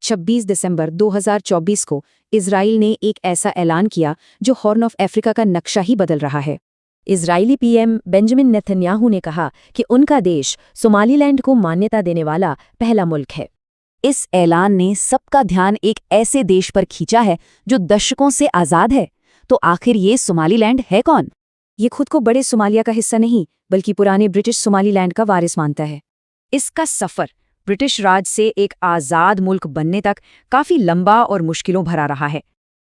26 दिसंबर 2024 को इजराइल ने एक ऐसा ऐलान किया जो हॉर्न ऑफ अफ्रीका का नक्शा ही बदल रहा है। इजरायली पीएम बेंजामिन नेतन्याहू ने कहा कि उनका देश सोमालीलैंड को मान्यता देने वाला पहला मुल्क है। इस ऐलान ने सबका ध्यान एक ऐसे देश पर खींचा है जो दशकों से आज़ाद है। तो आखिर ये सोमालीलैंड है कौन? ये खुद को बड़े सोमालिया का हिस्सा नहीं, बल्कि पुराने ब्रिटिश सोमालीलैंड का वारिस मानता है। इसका सफ़र ब्रिटिश राज से एक आज़ाद मुल्क बनने तक काफ़ी लंबा और मुश्किलों भरा रहा है।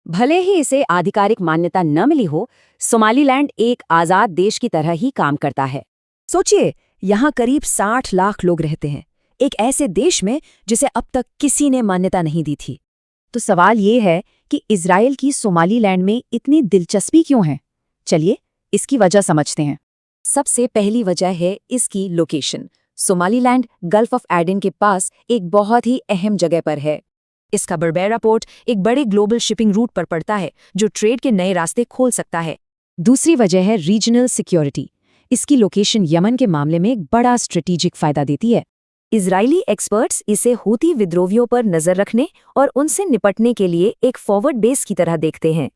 भले ही इसे आधिकारिक मान्यता न मिली हो, सोमालीलैंड एक आज़ाद देश की तरह ही काम करता है। सोचिए, यहाँ करीब 60 लाख लोग रहते हैं, एक ऐसे देश में जिसे अब तक किसी ने मान्यता नहीं दी थी। तो सवाल ये है कि इजराइल की सोमालीलैंड में इतनी दिलचस्पी क्यों है? चलिए इसकी वजह समझते हैं। सबसे पहली वजह है इसकी location. Somaliland gulf of Aden के पास एक बहुत ही अहम जगह पर है। इसका बर्बेरा पोर्ट एक बड़े ग्लोबल शिपिंग रूट पर पड़ता है, जो ट्रेड के नए रास्ते खोल सकता है। दूसरी वजह है रीजनल सिक्योरिटी। इसकी लोकेशन यमन के मामले में एक बड़ा स्ट्रेटेजिक फायदा देती है। इजरायली एक्सपर्ट्स इसे हूती विद्रोहियों पर नजर रखने और उनसे निपटने के लिए एक फॉरवर्ड बेस की तरह देखते हैं।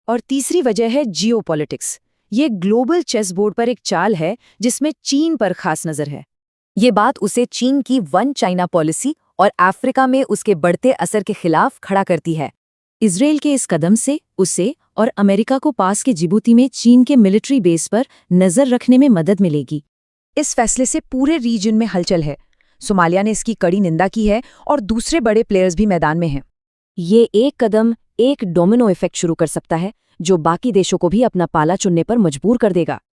और तीसरी वजह है जियोपॉलिटिक्स। ये ग्लोबल चेस बोर्ड पर एक चाल है जिसमें चीन पर खास नजर है। ये बात उसे चीन की वन चाइना पॉलिसी और अफ्रीका में उसके बढ़ते असर के खिलाफ खड़ा करती है। इजराइल के इस कदम से उसे और अमेरिका को पास के जिबूती में चीन के मिलिट्री बेस पर नजर रखने में मदद मिलेगी। इस फैसले से पूरे रीजन में हलचल है। सोमालिया ने इसकी कड़ी निंदा की है और दूसरे बड़े प्लेयर्स भी मैदान में हैं। ये एक कदम एक डोमिनो इफेक्ट शुरू कर सकता है, जो बाकी देशों को भी अपना पाला चुनने पर मजबूर कर देगा।